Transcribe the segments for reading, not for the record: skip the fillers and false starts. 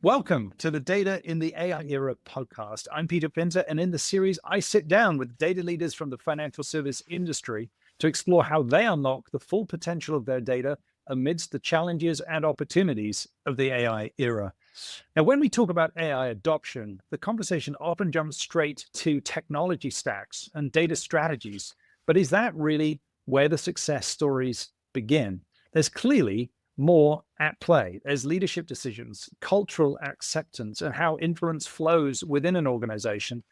Welcome to the Data in the AI Era podcast. I'm Peter Pinter, and in the series, I sit down with data leaders from the financial service industry to explore how they unlock the full potential of their data amidst the challenges and opportunities of the AI era. Now, when we talk about AI adoption, the conversation often jumps straight to technology stacks and data strategies. But is that really where the success stories begin? There's clearly more at play. There's leadership decisions, cultural acceptance, and how influence flows within an organization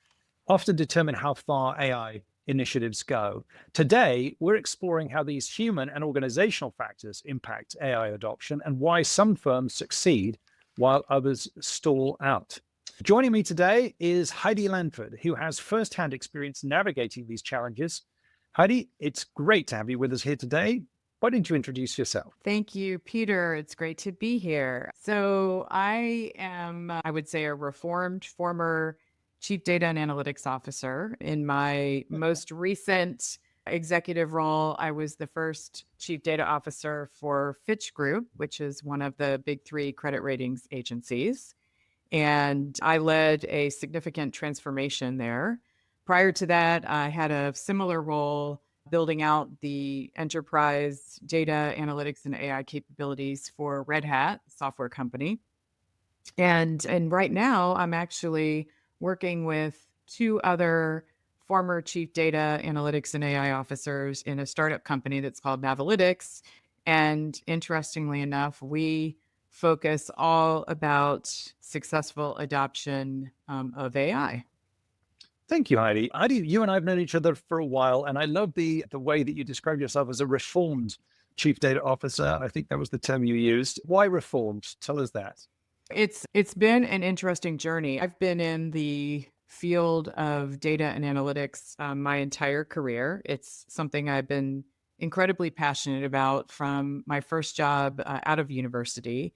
often determine how far AI initiatives go. Today, we're exploring how these human and organizational factors impact AI adoption and why some firms succeed while others stall out. Joining me today is Heidi Lanford, who has firsthand experience navigating these challenges. Heidi, it's great to have you with us here today. Why don't you introduce yourself? Thank you, Peter. It's great to be here. So I am, I would say, a reformed former Chief Data and Analytics Officer. In my most recent executive role, I was the first Chief Data Officer for Fitch Group, which is one of the big three credit ratings agencies. And I led a significant transformation there. Prior to that, I had a similar role building out the enterprise data analytics and AI capabilities for Red Hat software company. And right now I'm actually working with two other former chief data analytics and AI officers in a startup company that's called NavAlytix. And interestingly enough, we focus all about successful adoption of AI. Thank you, Heidi. Heidi, you and I have known each other for a while, and I love the way that you describe yourself as a reformed chief data officer. I think that was the term you used. Why reformed? Tell us that. It's been an interesting journey. I've been in the field of data and analytics my entire career. It's something I've been incredibly passionate about from my first job out of university.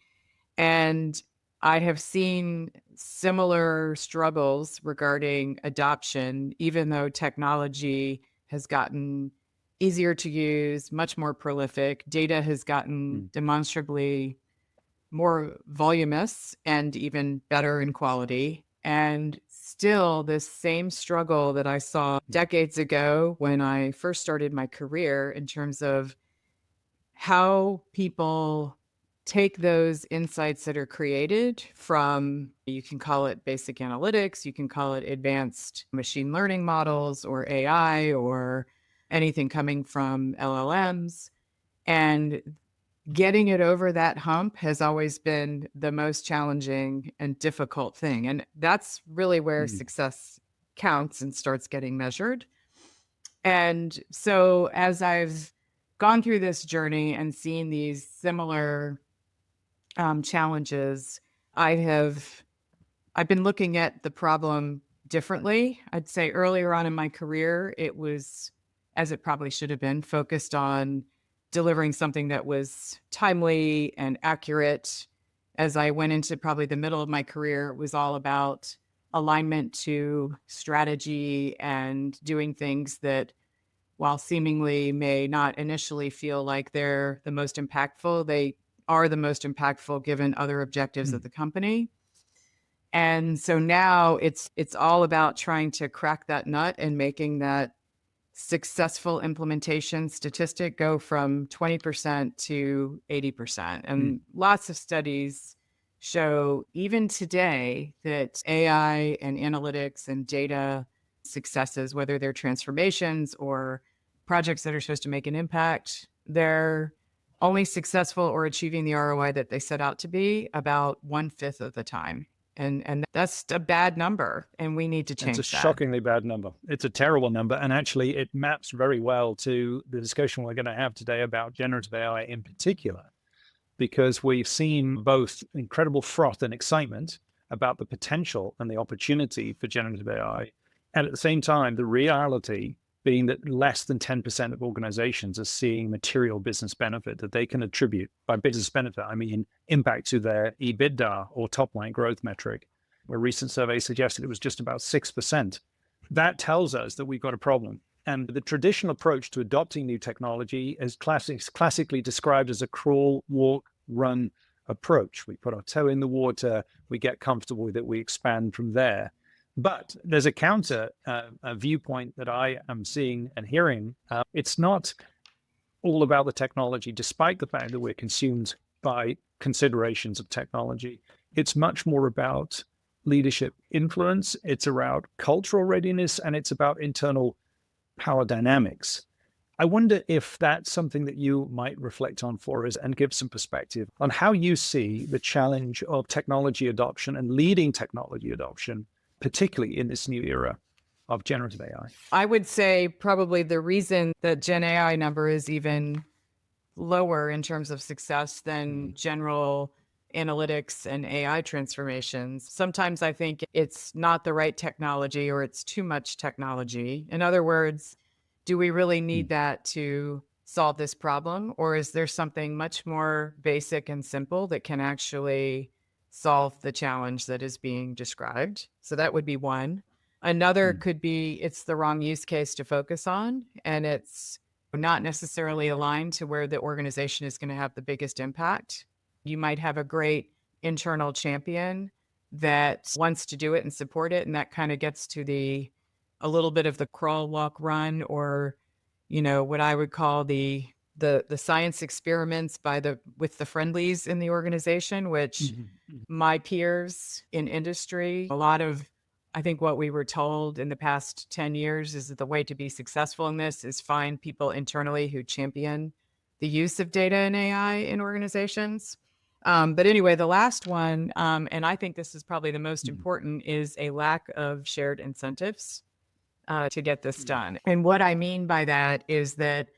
And I have seen similar struggles regarding adoption, even though technology has gotten easier to use, much more prolific. Data has gotten demonstrably more voluminous and even better in quality. And still, this same struggle that I saw decades ago when I first started my career in terms of how people take those insights that are created from, you can call it basic analytics, you can call it advanced machine learning models or AI or anything coming from LLMs. And getting it over that hump has always been the most challenging and difficult thing. And that's really where success counts and starts getting measured. And so as I've gone through this journey and seen these similar challenges, I've been looking at the problem differently. I'd say earlier on in my career, it was, as it probably should have been, focused on delivering something that was timely and accurate. As I went into probably the middle of my career, it was all about alignment to strategy and doing things that, while seemingly may not initially feel like they're the most impactful, they are the most impactful given other objectives of the company. And so now it's all about trying to crack that nut and making that successful implementation statistic go from 20% to 80%. And lots of studies show even today that AI and analytics and data successes, whether they're transformations or projects that are supposed to make an impact, they're only successful or achieving the ROI that they set out to be about 1/5 of the time. And that's a bad number, and we need to change that. It's a shockingly bad number. It's a terrible number. And actually, it maps very well to the discussion we're going to have today about generative AI in particular, because we've seen both incredible froth and excitement about the potential and the opportunity for generative AI. And at the same time, the reality being that less than 10% of organizations are seeing material business benefit that they can attribute. By business benefit, I mean impact to their EBITDA or top line growth metric, where recent surveys suggested it was just about 6%. That tells us that we've got a problem. And the traditional approach to adopting new technology is classically described as a crawl, walk, run approach. We put our toe in the water, we get comfortable with it, we expand from there. But there's a counter a viewpoint that I am seeing and hearing. It's not all about the technology, despite the fact that we're consumed by considerations of technology. It's much more about leadership influence, it's about cultural readiness, and it's about internal power dynamics. I wonder if that's something that you might reflect on for us and give some perspective on how you see the challenge of technology adoption and leading technology adoption, particularly in this new era of generative AI. I would say probably the reason that Gen AI number is even lower in terms of success than general analytics and AI transformations. Sometimes I think it's not the right technology or it's too much technology. In other words, do we really need that to solve this problem? Or is there something much more basic and simple that can actually solve the challenge that is being described? So that would be one. Another could be it's the wrong use case to focus on, and it's not necessarily aligned to where the organization is going to have the biggest impact. You might have a great internal champion that wants to do it and support it, and that kind of gets to a little bit of the crawl, walk, run, or what I would call the science experiments with the friendlies in the organization, which my peers in industry, a lot of I think what we were told in the past 10 years is that the way to be successful in this is find people internally who champion the use of data and AI in organizations. But anyway, the last one, and I think this is probably the most important, is a lack of shared incentives to get this done. And what I mean by that is that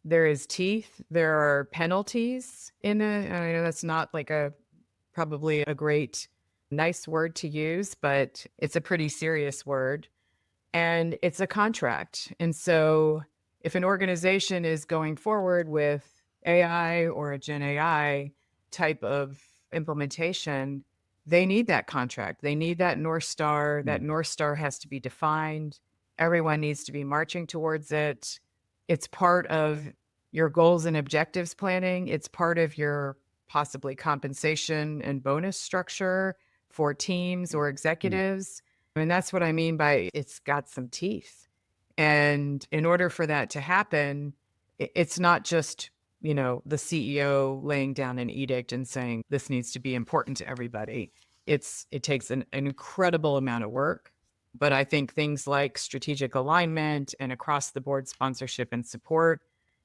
there is teeth, there are penalties in it. I know that's not like probably a great nice word to use, but it's a pretty serious word. And it's a contract. And so if an organization is going forward with AI or a Gen AI type of implementation, they need that contract. They need that North Star. That North Star has to be defined. Everyone needs to be marching towards it. It's part of your goals and objectives planning. It's part of your possibly compensation and bonus structure for teams or executives. I mean, that's what I mean by it's got some teeth. And in order for that to happen, it's not just, the CEO laying down an edict and saying this needs to be important to everybody. It takes an incredible amount of work. But I think things like strategic alignment and across the board sponsorship and support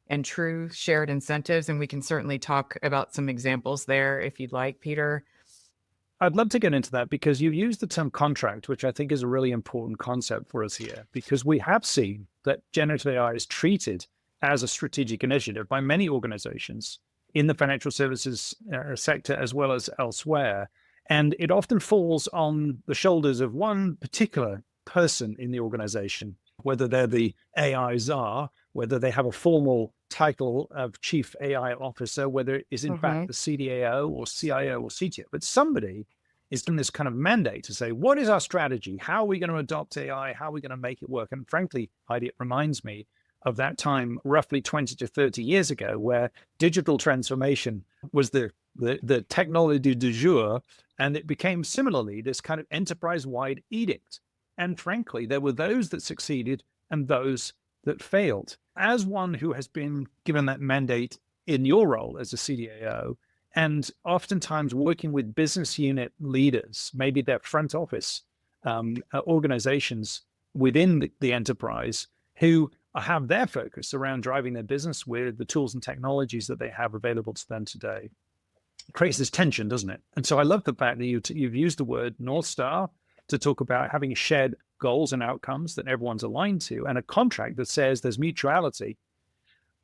and true shared incentives, and we can certainly talk about some examples there if you'd like, Peter. I'd love to get into that because you've used the term contract, which I think is a really important concept for us here, because we have seen that generative AI is treated as a strategic initiative by many organizations in the financial services sector as well as elsewhere. And it often falls on the shoulders of one particular person in the organization, whether they're the AI czar, whether they have a formal title of chief AI officer, whether it is in fact the CDAO or CIO or CTO, but somebody is doing this kind of mandate to say, what is our strategy? How are we going to adopt AI? How are we going to make it work? And frankly, Heidi, it reminds me of that time roughly 20 to 30 years ago, where digital transformation was the technology du jour, and it became similarly this kind of enterprise-wide edict. And frankly, there were those that succeeded and those that failed. As one who has been given that mandate in your role as a CDAO, and oftentimes working with business unit leaders, maybe their front office organizations within the enterprise, who have their focus around driving their business with the tools and technologies that they have available to them today, it creates this tension, doesn't it? And so I love the fact that you've used the word North Star to talk about having shared goals and outcomes that everyone's aligned to, and a contract that says there's mutuality.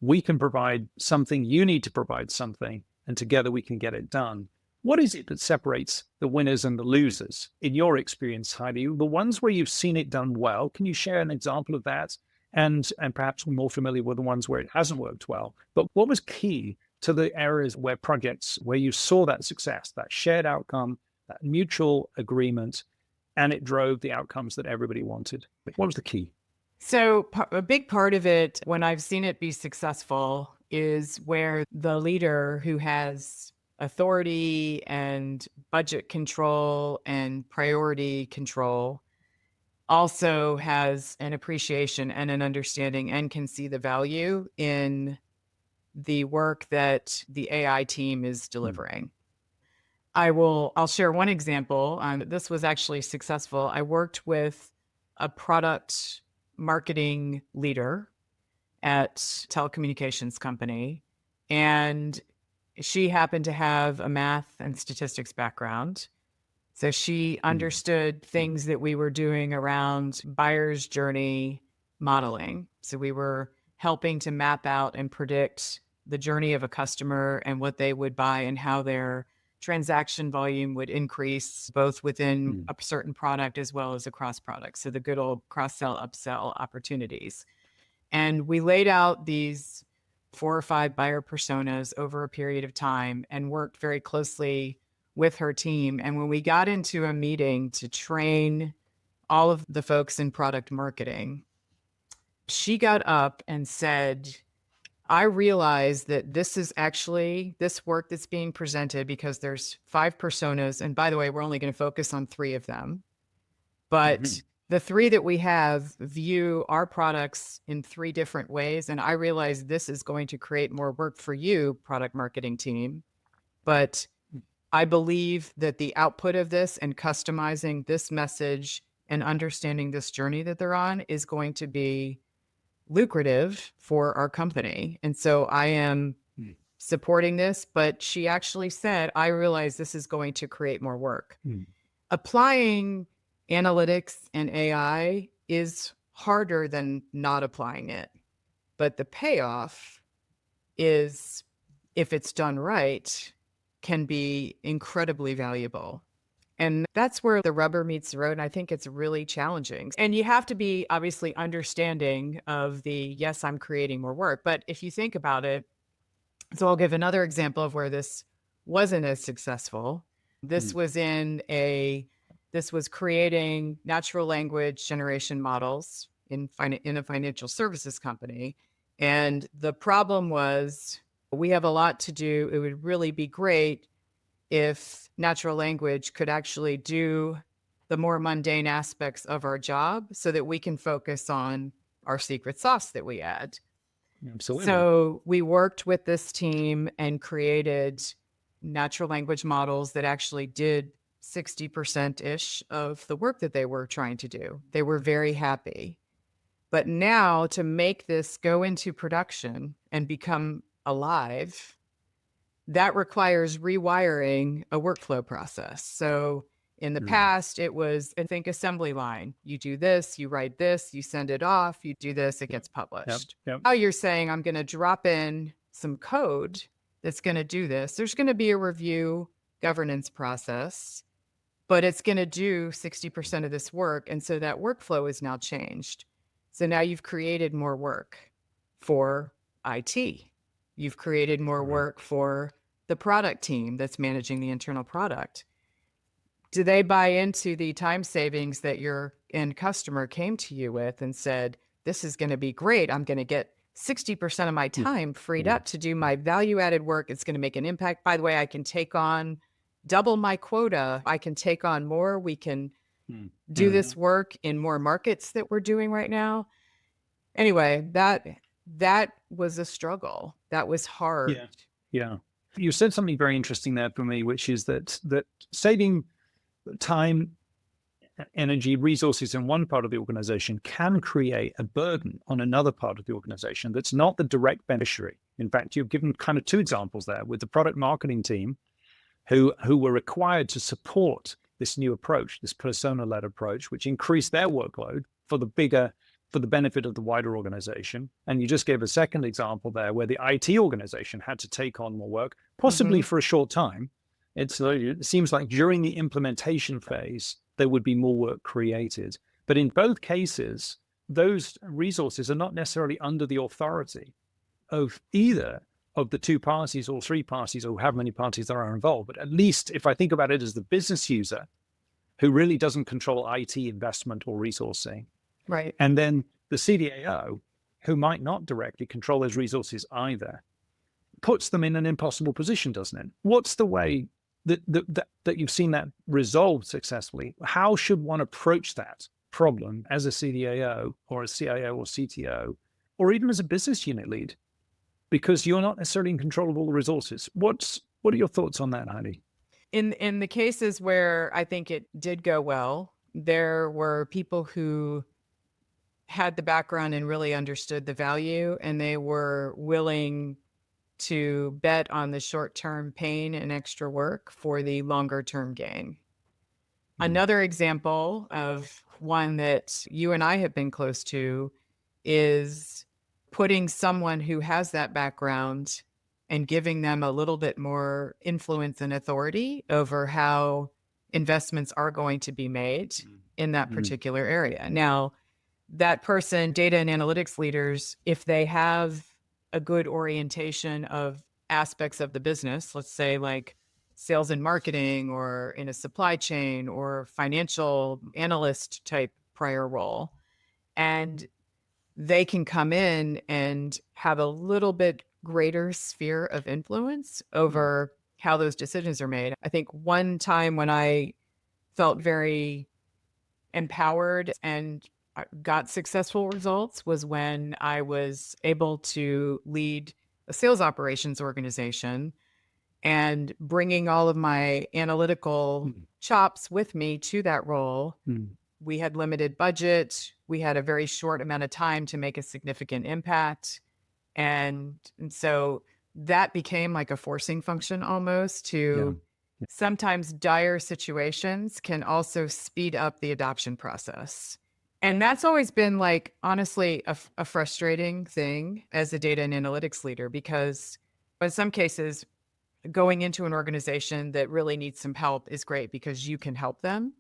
We can provide something, you need to provide something, and together we can get it done. What is it that separates the winners and the losers in your experience, Heidi? The ones where you've seen it done well, can you share an example of that? And perhaps we're more familiar with the ones where it hasn't worked well. But what was key to the areas where you saw that success, that shared outcome, that mutual agreement, and it drove the outcomes that everybody wanted? What was the key? So a big part of it, when I've seen it be successful, is where the leader who has authority and budget control and priority control also has an appreciation and an understanding and can see the value in the work that the AI team is delivering. I'll share one example. This was actually successful. I worked with a product marketing leader at telecommunications company, and she happened to have a math and statistics background. So she understood things that we were doing around buyer's journey modeling. So we were helping to map out and predict the journey of a customer and what they would buy and how their transaction volume would increase both within a certain product as well as across products. So the good old cross-sell, upsell opportunities. And we laid out these 4 or 5 buyer personas over a period of time and worked very closely with her team. And when we got into a meeting to train all of the folks in product marketing, she got up and said, I realize that this is actually this work that's being presented because there's 5 personas. And by the way, we're only going to focus on 3 of them. But the 3 that we have view our products in 3 different ways. And I realize this is going to create more work for you, product marketing team. But I believe that the output of this and customizing this message and understanding this journey that they're on is going to be lucrative for our company. And so I am supporting this, but she actually said, I realize this is going to create more work. Applying analytics and AI is harder than not applying it. But the payoff is, if it's done right, can be incredibly valuable. And that's where the rubber meets the road. And I think it's really challenging. And you have to be obviously understanding of the, yes, I'm creating more work. But if you think about it, so I'll give another example of where this wasn't as successful. This was this was creating natural language generation models in a financial services company. And the problem was, we have a lot to do. It would really be great if natural language could actually do the more mundane aspects of our job so that we can focus on our secret sauce that we add. Absolutely. So we worked with this team and created natural language models that actually did 60%-ish of the work that they were trying to do. They were very happy. But now to make this go into production and become alive, that requires rewiring a workflow process. So in the past, it was, I think, assembly line. You do this, you write this, you send it off, you do this, it gets published. Now you're saying, I'm going to drop in some code that's going to do this. There's going to be a review governance process, but it's going to do 60% of this work. And so that workflow is now changed. So now you've created more work for IT. You've created more work for the product team that's managing the internal product. Do they buy into the time savings that your end customer came to you with and said, this is going to be great. I'm going to get 60% of my time freed up to do my value-added work. It's going to make an impact. By the way, I can take on double my quota. I can take on more. We can do this work in more markets that we're doing right now. Anyway, that was a struggle. That was hard. Yeah. You said something very interesting there for me, which is that saving time, energy, resources in one part of the organization can create a burden on another part of the organization that's not the direct beneficiary. In fact, you've given kind of 2 examples there with the product marketing team who were required to support this new approach, this persona-led approach, which increased their workload for the benefit of the wider organization. And you just gave a second example there where the IT organization had to take on more work, possibly for a short time. It seems like during the implementation phase, there would be more work created. But in both cases, those resources are not necessarily under the authority of either of the 2 parties or 3 parties or however many parties there are involved. But at least if I think about it as the business user who really doesn't control IT investment or resourcing, right, and then the CDAO who might not directly control those resources either, puts them in an impossible position, doesn't it? What's the way that you've seen that resolved successfully? How should one approach that problem as a CDAO or a CIO or CTO, or even as a business unit lead? Because you're not necessarily in control of all the resources. What are your thoughts on that, Heidi? In the cases where I think it did go well, there were people who had the background and really understood the value, and they were willing to bet on the short-term pain and extra work for the longer-term gain. Another example of one that you and I have been close to is putting someone who has that background and giving them a little bit more influence and authority over how investments are going to be made in that particular area. Now, that person, data and analytics leaders, if they have a good orientation of aspects of the business, let's say like sales and marketing or in a supply chain or financial analyst type prior role, and they can come in and have a little bit greater sphere of influence over how those decisions are made. I think one time when I felt very empowered and got successful results was when I was able to lead a sales operations organization and bringing all of my analytical chops with me to that role. We had limited budget. We had a very short amount of time to make a significant impact. And so that became like a forcing function almost to sometimes dire situations can also speed up the adoption process. And that's always been like, honestly, a frustrating thing as a data and analytics leader, because in some cases, going into an organization that really needs some help is great because you can help them.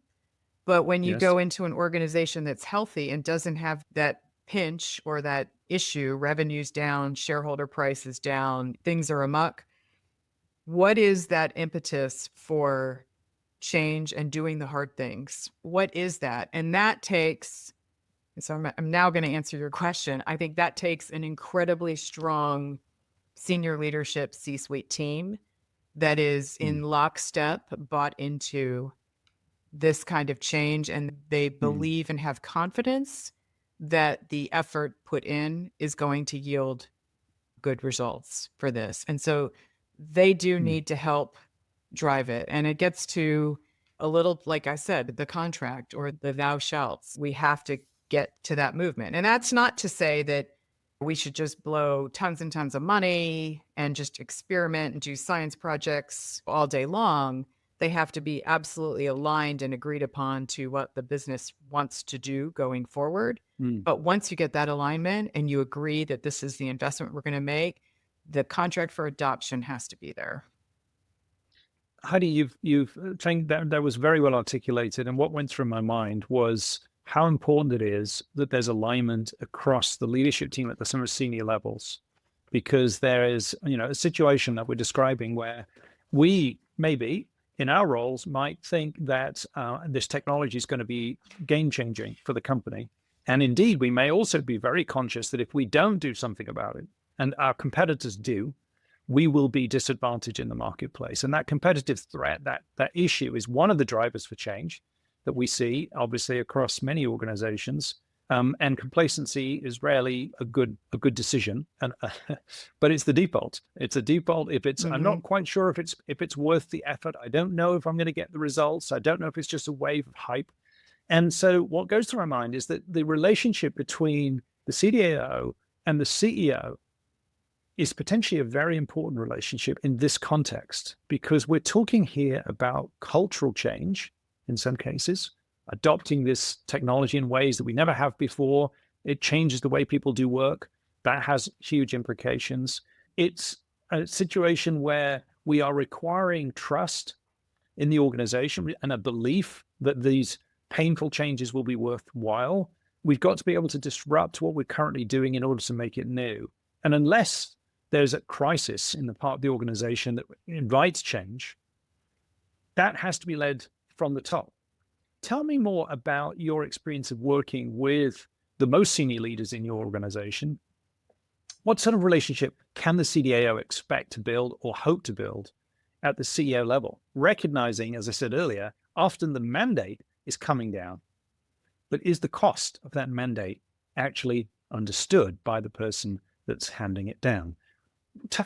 But when you go into an organization that's healthy and doesn't have that pinch or that issue, revenues down, shareholder prices down, things are amok, what is that impetus for change and doing the hard things? What is that? And that takes, so I'm now going to answer your question. I think that takes an incredibly strong senior leadership C-suite team that is in lockstep, bought into this kind of change, and they believe and have confidence that the effort put in is going to yield good results for this. And so they do need to help drive it. And it gets to a little, like I said, the contract or the thou shalts. We have to get to that movement. And that's not to say that we should just blow tons and tons of money and just experiment and do science projects all day long. They have to be absolutely aligned and agreed upon to what the business wants to do going forward. But once you get that alignment and you agree that this is the investment we're going to make, the contract for adoption has to be there. Heidi, you've think that was very well articulated. And what went through my mind was how important it is that there's alignment across the leadership team at the some senior levels, because there is, a situation that we're describing where we maybe in our roles might think that this technology is going to be game changing for the company. And indeed, we may also be very conscious that if we don't do something about it, and our competitors do, we will be disadvantaged in the marketplace. And that competitive threat, that issue is one of the drivers for change that we see, obviously, across many organizations. And complacency is rarely a good decision, and but it's the default. It's a default. If it's, I'm not quite sure if it's worth the effort. I don't know if I'm going to get the results. I don't know if it's just a wave of hype. And so what goes through my mind is that the relationship between the CDAO and the CEO is potentially a very important relationship in this context, because we're talking here about cultural change in some cases, adopting this technology in ways that we never have before. It changes the way people do work. That has huge implications. It's a situation where we are requiring trust in the organization and a belief that these painful changes will be worthwhile. We've got to be able to disrupt what we're currently doing in order to make it new. And unless there's a crisis in the part of the organization that invites change, that has to be led from the top. Tell me more about your experience of working with the most senior leaders in your organization What sort of relationship can the CDAO expect to build or hope to build at the CEO level? Recognizing, as I said earlier, often the mandate is coming down, but is the cost of that mandate actually understood by the person that's handing it down?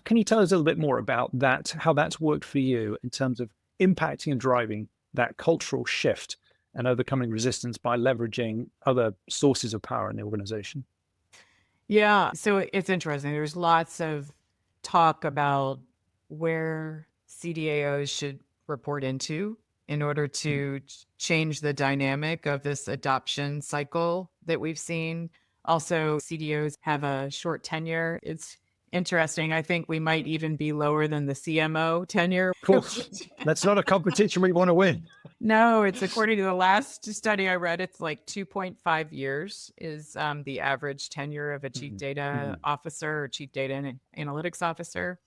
Can you tell us a little bit more about that, how that's worked for you in terms of impacting and driving that cultural shift and overcoming resistance by leveraging other sources of power in the organization? Yeah, so it's interesting. There's lots of talk about where CDAOs should report into in order Mm. to change the dynamic of this adoption cycle that we've seen. Also, CDOs have a short tenure. It's interesting. I think we might even be lower than the CMO tenure. Course, that's not a competition we want to win. No, it's according to the last study I read, it's like 2.5 years is the average tenure of a chief Mhm. data Mhm. officer or chief data and analytics officer.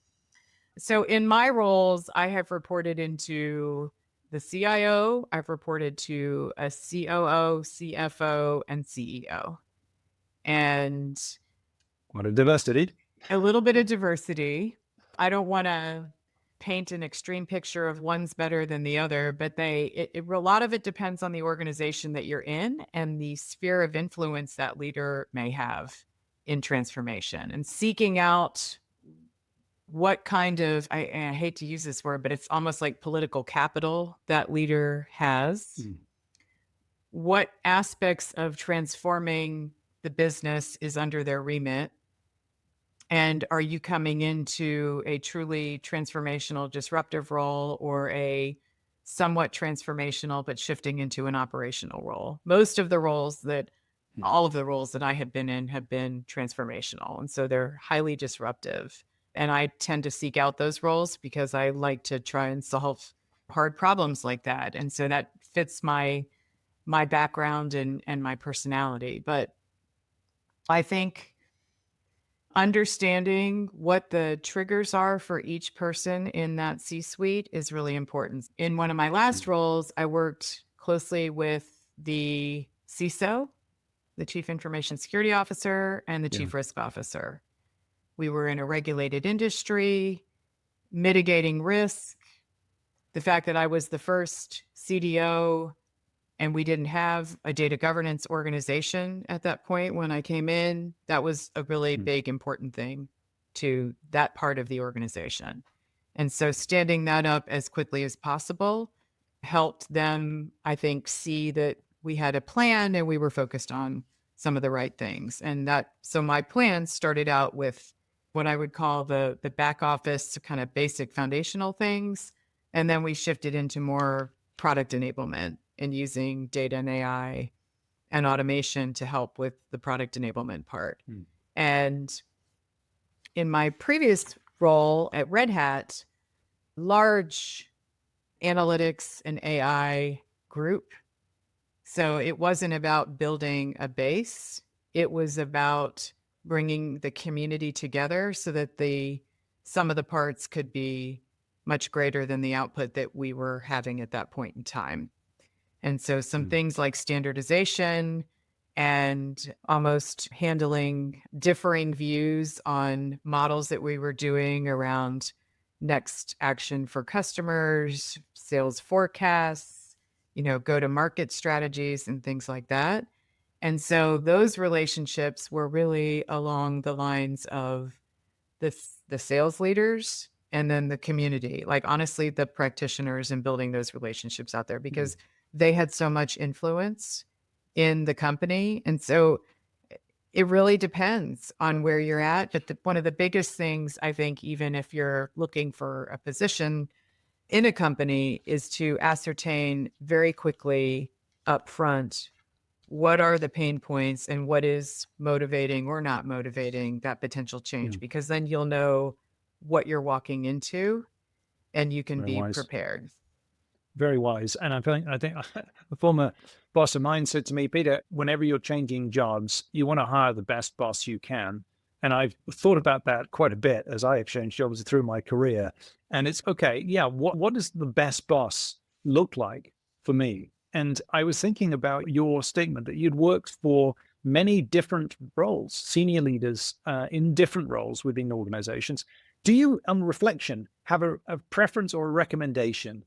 So in my roles, I have reported into the CIO, I've reported to a COO, CFO, and CEO, and What a diversity. a little bit of diversity. I don't want to paint an extreme picture of one's better than the other, but a lot of it depends on the organization that you're in and the sphere of influence that leader may have in transformation and seeking out what kind of, I hate to use this word, but it's almost like political capital that leader has. Mm. What aspects of transforming the business is under their remit? And are you coming into a truly transformational, disruptive role or a somewhat transformational, but shifting into an operational role? Mm. All of the roles that I have been in have been transformational. And so they're highly disruptive. And I tend to seek out those roles because I like to try and solve hard problems like that. And so that fits my background and my personality. But I think understanding what the triggers are for each person in that C-suite is really important. In one of my last Mm. roles, I worked closely with the CISO, the Chief Information Security Officer, and the Yeah. Chief Risk Officer. We were in a regulated industry, mitigating risk. The fact that I was the first CDO and we didn't have a data governance organization at that point when I came in, that was a really Mm. big, important thing to that part of the organization. And so standing that up as quickly as possible helped them, I think, see that we had a plan and we were focused on some of the right things. So my plan started out with what I would call the back office kind of basic foundational things. And then we shifted into more product enablement and using data and AI and automation to help with the product enablement part. Mm. And in my previous role at Red Hat, large analytics and AI group. So it wasn't about building a base. It was about bringing the community together so that the some of the parts could be much greater than the output that we were having at that point in time. And so some Mm. things like standardization and almost handling differing views on models that we were doing around next action for customers, sales forecasts, go to market strategies and things like that. And so those relationships were really along the lines of the sales leaders and then the community, like honestly, the practitioners and building those relationships out there Mm. because they had so much influence in the company. And so it really depends on where you're at. But one of the biggest things, I think, even if you're looking for a position in a company, is to ascertain very quickly upfront what are the pain points and what is motivating or not motivating that potential Yeah. change, because then you'll know what you're walking into and you can Very be wise. prepared. Very wise. And I think a former boss of mine said to me, Peter, whenever you're changing jobs, you want to hire the best boss you can. And I've thought about that quite a bit as I have changed jobs through my career. And it's okay, yeah, what does the best boss look like for me? And I was thinking about your statement that you'd worked for many different roles, senior leaders in different roles within organizations. Do you, on reflection, have a preference or a recommendation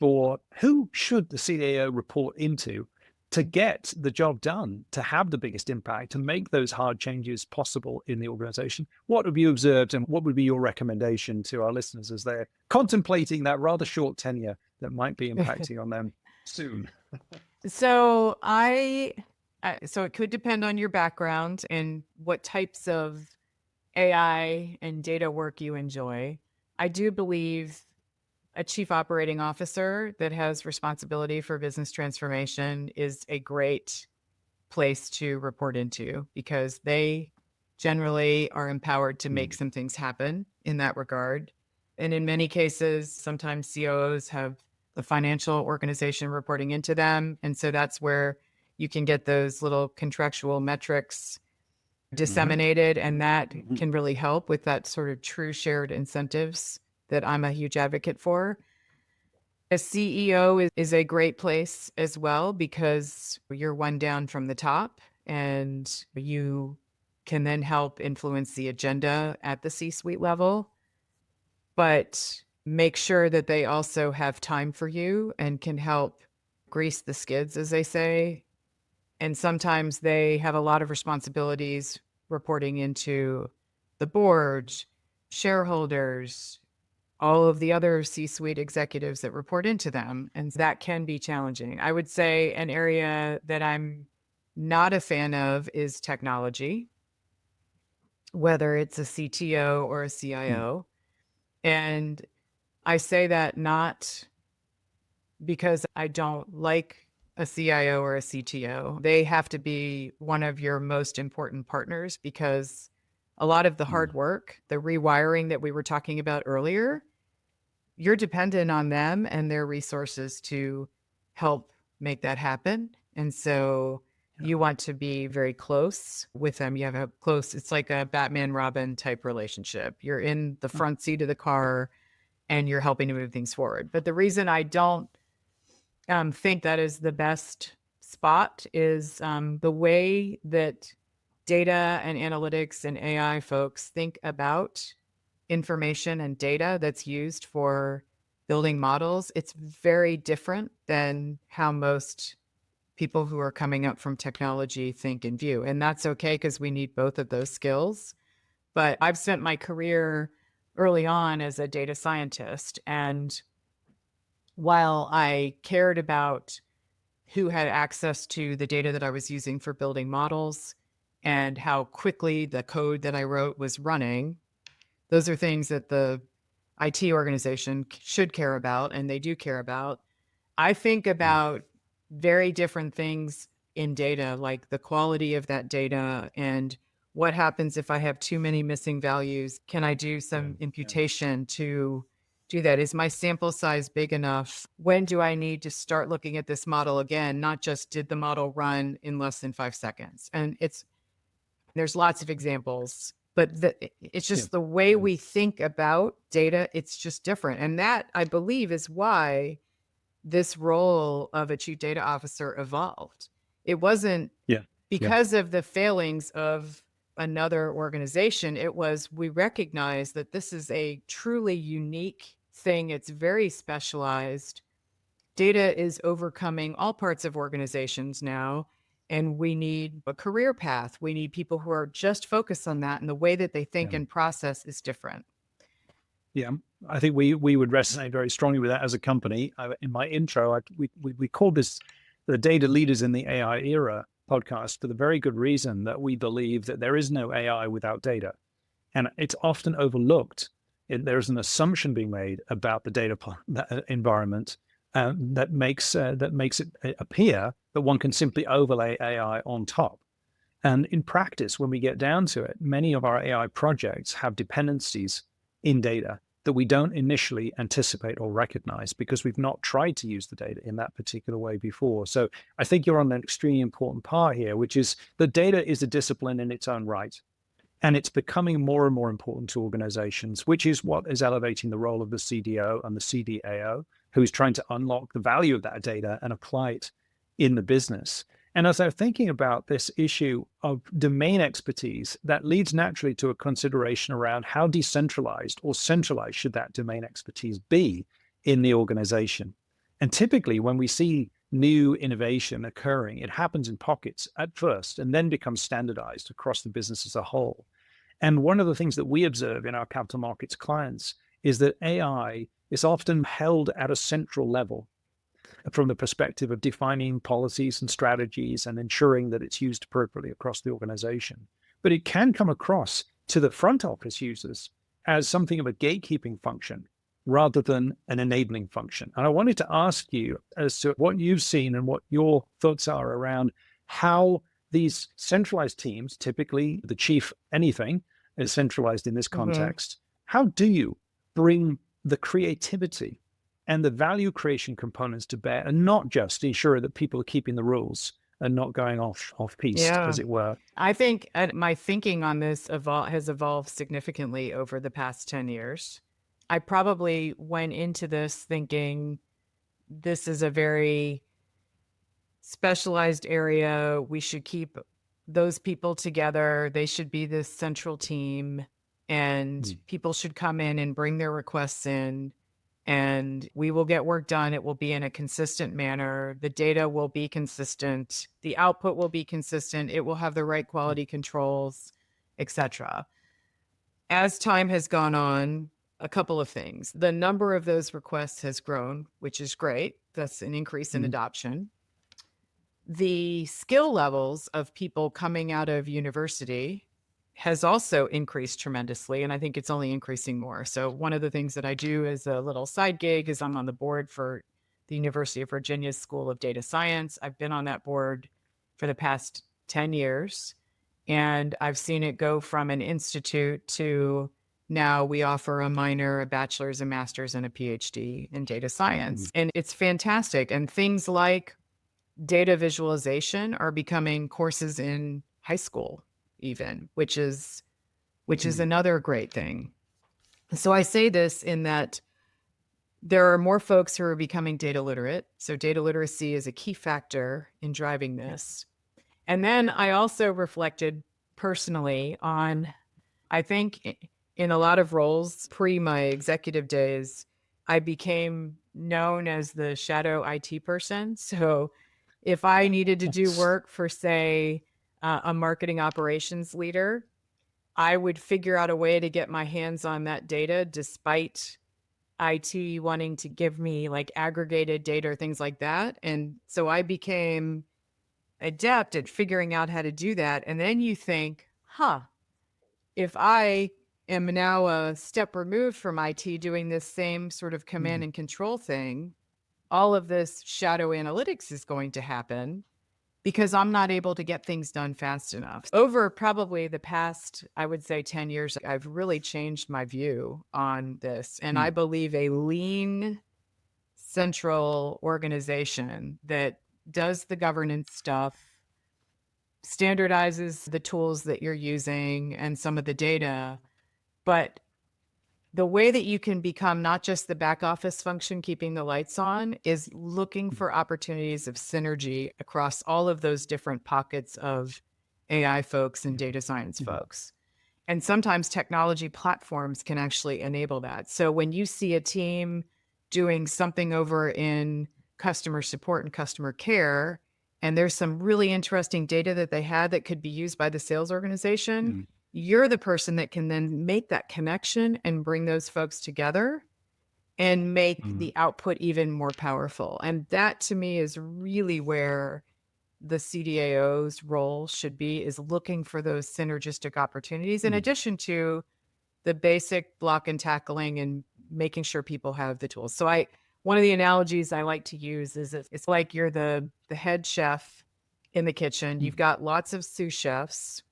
for who should the CDAO report into to get the job done, to have the biggest impact, to make those hard changes possible in the organization? What have you observed, and what would be your recommendation to our listeners as they're contemplating that rather short tenure that might be impacting on them soon? So so it could depend on your background and what types of AI and data work you enjoy. I do believe a chief operating officer that has responsibility for business transformation is a great place to report into, because they generally are empowered to make some things happen in that regard. And in many cases, sometimes COOs have the financial organization reporting into them. And so that's where you can get those little contractual metrics disseminated, and that can really help with that sort of true shared incentives that I'm a huge advocate for. A CEO is a great place as well, because you're one down from the top and you can then help influence the agenda at the C-suite level, but make sure that they also have time for you and can help grease the skids, as they say. And sometimes they have a lot of responsibilities reporting into the board, shareholders, all of the other C-suite executives that report into them. And that can be challenging. I would say an area that I'm not a fan of is technology, whether it's a CTO or a CIO. And I say that not because I don't like a CIO or a CTO. They have to be one of your most important partners, because a lot of the hard work, the rewiring that we were talking about earlier, you're dependent on them and their resources to help make that happen. And so you want to be very close with them. You have a close, it's like a Batman Robin type relationship. You're in the front seat of the car and you're helping to move things forward. But the reason I don't think that is the best spot is the way that data and analytics and AI folks think about information and data that's used for building models. It's very different than how most people who are coming up from technology think and view. And that's okay, because we need both of those skills. But I've spent my career early on as a data scientist. And while I cared about who had access to the data that I was using for building models and how quickly the code that I wrote was running, those are things that the IT organization should care about, and they do care about. I think about very different things in data, like the quality of that data and what happens if I have too many missing values. Can I do some imputation to do that? Is my sample size big enough? When do I need to start looking at this model again? Not just did the model run in less than 5 seconds? And there's lots of examples, but it's just the way we think about data. It's just different. And that, I believe, is why this role of a chief data officer evolved. It wasn't because of the failings of another organization. It was, we recognize that this is a truly unique thing. It's very specialized. Data is overcoming all parts of organizations now, and we need a career path. We need people who are just focused on that, and the way that they think and process is different. Yeah, I think we would resonate very strongly with that as a company. In my intro, we called this the Data Leaders in the AI Era podcast for the very good reason that we believe that there is no AI without data. And it's often overlooked. There's an assumption being made about the data environment that makes it appear that one can simply overlay AI on top. And in practice, when we get down to it, many of our AI projects have dependencies in data that we don't initially anticipate or recognize because we've not tried to use the data in that particular way before. So I think you're on an extremely important part here, which is the data is a discipline in its own right. And it's becoming more and more important to organizations, which is what is elevating the role of the CDO and the CDAO, who's trying to unlock the value of that data and apply it in the business. And as I'm thinking about this issue of domain expertise, that leads naturally to a consideration around how decentralized or centralized should that domain expertise be in the organization. And typically, when we see new innovation occurring, it happens in pockets at first and then becomes standardized across the business as a whole. And one of the things that we observe in our capital markets clients is that AI is often held at a central level from the perspective of defining policies and strategies and ensuring that it's used appropriately across the organization. But it can come across to the front office users as something of a gatekeeping function rather than an enabling function. And I wanted to ask you as to what you've seen and what your thoughts are around how these centralized teams, typically the chief anything is centralized in this Mhm. context. How do you bring the creativity and the value creation components to bear and not just ensure that people are keeping the rules and not going off piste, Yeah. as it were? I think my thinking on this has evolved significantly over the past 10 years. I probably went into this thinking this is a very specialized area. We should keep those people together. They should be this central team, and Mm, people should come in and bring their requests in, and we will get work done. It will be in a consistent manner. The data will be consistent. The output will be consistent. It will have the right mm, quality controls, etc. As time has gone on, a couple of things. The number of those requests has grown, which is great. That's an increase in mm, adoption. The skill levels of people coming out of university has also increased tremendously, and I think it's only increasing more. So one of the things that I do as a little side gig is I'm on the board for the University of Virginia's School of Data Science. I've been on that board for the past 10 years, and I've seen it go from an institute to now we offer a minor, a bachelor's, a master's, and a PhD in data mm, science. And it's fantastic. And things like data visualization are becoming courses in high school even, which is mm, another great thing. So I say this in that there are more folks who are becoming data literate. So data literacy is a key factor in driving this. And then I also reflected personally on, I think in a lot of roles pre my executive days, I became known as the shadow IT person. So if I needed to do yes, work for, say, a marketing operations leader, I would figure out a way to get my hands on that data despite IT wanting to give me like aggregated data or things like that. And so I became adept at figuring out how to do that. And then you think, if I am now a step removed from IT doing this same sort of command mm, and control thing, all of this shadow analytics is going to happen because I'm not able to get things done fast enough. Over probably the past, I would say 10 years, I've really changed my view on this. And I mm, believe a lean central organization that does the governance stuff, standardizes the tools that you're using and some of the data, but the way that you can become not just the back office function keeping the lights on is looking mm, for opportunities of synergy across all of those different pockets of AI folks and data science mm, folks. And sometimes technology platforms can actually enable that. So when you see a team doing something over in customer support and customer care, and there's some really interesting data that they had that could be used by the sales organization, mm, you're the person that can then make that connection and bring those folks together and make mm, the output even more powerful. And that to me is really where the CDAO's role should be, is looking for those synergistic opportunities in mm, addition to the basic block and tackling and making sure people have the tools. So one of the analogies I like to use is it's like you're the head chef in the kitchen. mm, You've got lots of sous chefs.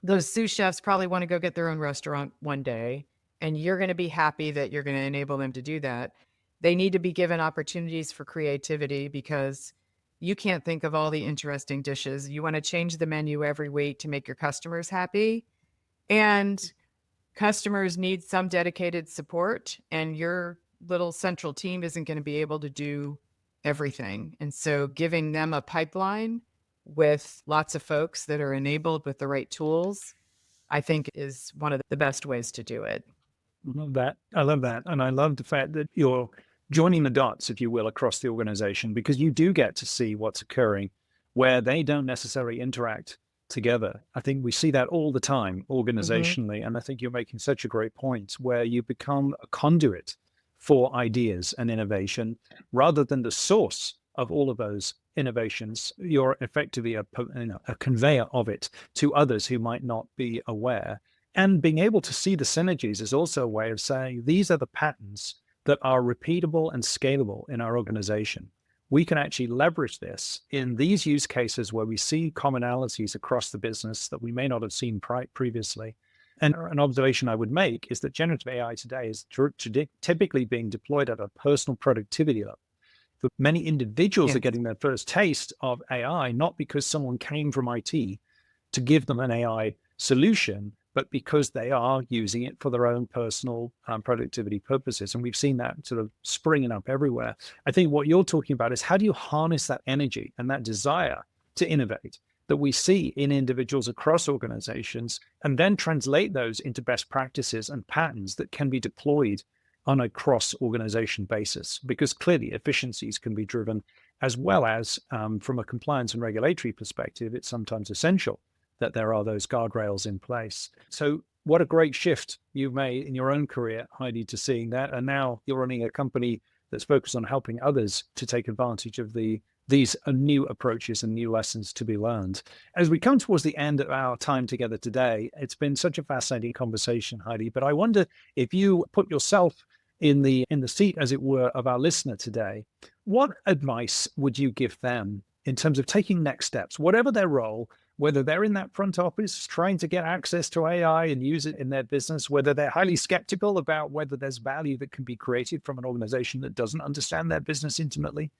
Those sous chefs probably want to go get their own restaurant one day, and you're going to be happy that you're going to enable them to do that. They need to be given opportunities for creativity because you can't think of all the interesting dishes. You want to change the menu every week to make your customers happy. And customers need some dedicated support, and your little central team isn't going to be able to do everything. And so giving them a pipeline with lots of folks that are enabled with the right tools, I think is one of the best ways to do it. I love that. I love that. And I love the fact that you're joining the dots, if you will, across the organization, because you do get to see what's occurring where they don't necessarily interact together. I think we see that all the time Mhm. organizationally. And I think you're making such a great point where you become a conduit for ideas and innovation rather than the source of all of those innovations. You're effectively a conveyor of it to others who might not be aware. And being able to see the synergies is also a way of saying these are the patterns that are repeatable and scalable in our organization. We can actually leverage this in these use cases where we see commonalities across the business that we may not have seen previously. And an observation I would make is that generative AI today is typically being deployed at a personal productivity level. But many individuals are Yes. getting their first taste of AI, not because someone came from IT to give them an AI solution, but because they are using it for their own personal productivity purposes. And we've seen that sort of springing up everywhere. I think what you're talking about is how do you harness that energy and that desire to innovate that we see in individuals across organizations and then translate those into best practices and patterns that can be deployed on a cross organization basis, because clearly efficiencies can be driven as well as from a compliance and regulatory perspective, it's sometimes essential that there are those guardrails in place. So what a great shift you've made in your own career, Heidi, to seeing that. And now you're running a company that's focused on helping others to take advantage of these new approaches and new lessons to be learned. As we come towards the end of our time together today, it's been such a fascinating conversation, Heidi, but I wonder if you put yourself in the seat, as it were, of our listener today, what advice would you give them in terms of taking next steps, whatever their role, whether they're in that front office trying to get access to AI and use it in their business, whether they're highly skeptical about whether there's value that can be created from an organization that doesn't understand their business intimately,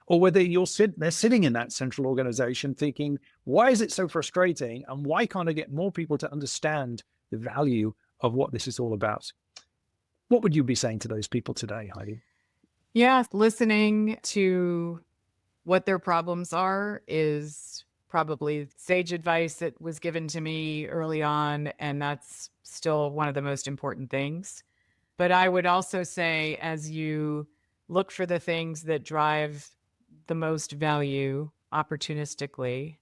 or whether they're sitting in that central organization thinking, why is it so frustrating? And why can't I get more people to understand the value of what this is all about? What would you be saying to those people today, Heidi? Yeah, listening to what their problems are is probably sage advice that was given to me early on, and that's still one of the most important things. But I would also say, as you look for the things that drive the most value opportunistically,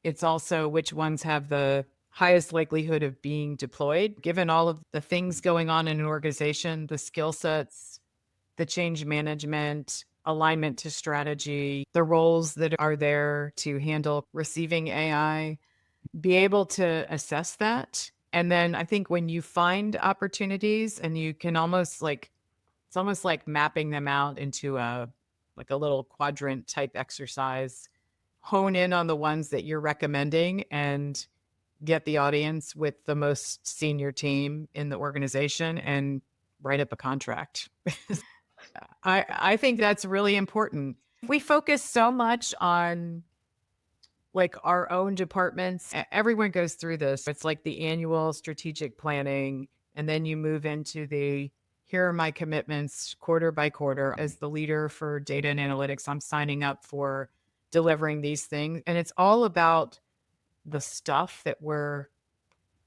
it's also which ones have the highest likelihood of being deployed, given all of the things going on in an organization, the skill sets, the change management, alignment to strategy, the roles that are there to handle receiving AI, be able to assess that. And then I think when you find opportunities and you can almost like, it's almost like mapping them out into a little quadrant type exercise, hone in on the ones that you're recommending and get the audience with the most senior team in the organization and write up a contract. I think that's really important. We focus so much on like our own departments. Everyone goes through this. It's like the annual strategic planning, and then you move into the here are my commitments quarter by quarter. As the leader for data and analytics, I'm signing up for delivering these things. And it's all about the stuff that we're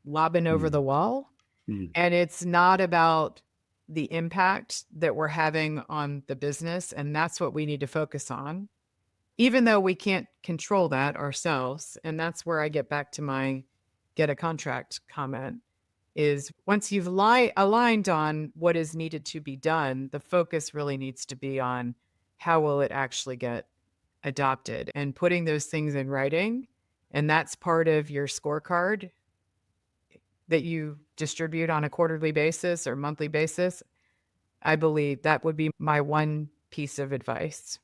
lobbing over the Mm, wall. mm, And it's not about the impact that we're having on the business. And that's what we need to focus on, even though we can't control that ourselves. And that's where I get back to my get a contract comment is once you've aligned on what is needed to be done, the focus really needs to be on how will it actually get adopted and putting those things in writing. And that's part of your scorecard that you distribute on a quarterly basis or monthly basis. I believe that would be my one piece of advice.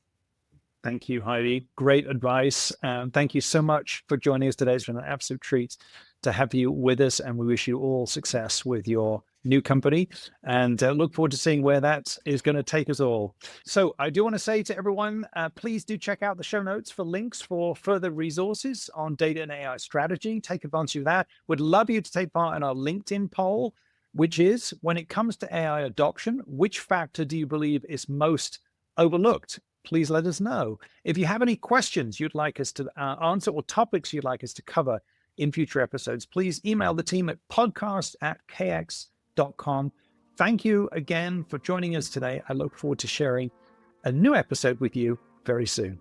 Thank you, Heidi. Great advice. Thank you so much for joining us today. It's been an absolute treat to have you with us, and we wish you all success with your new company and look forward to seeing where that is going to take us all. So I do want to say to everyone, please do check out the show notes for links for further resources on data and AI strategy. Take advantage of that. Would love you to take part in our LinkedIn poll, which is when it comes to AI adoption, which factor do you believe is most overlooked please let us know. If you have any questions you'd like us to answer or topics you'd like us to cover in future episodes, please email the team at podcast@kx.com. Thank you again for joining us today. I look forward to sharing a new episode with you very soon.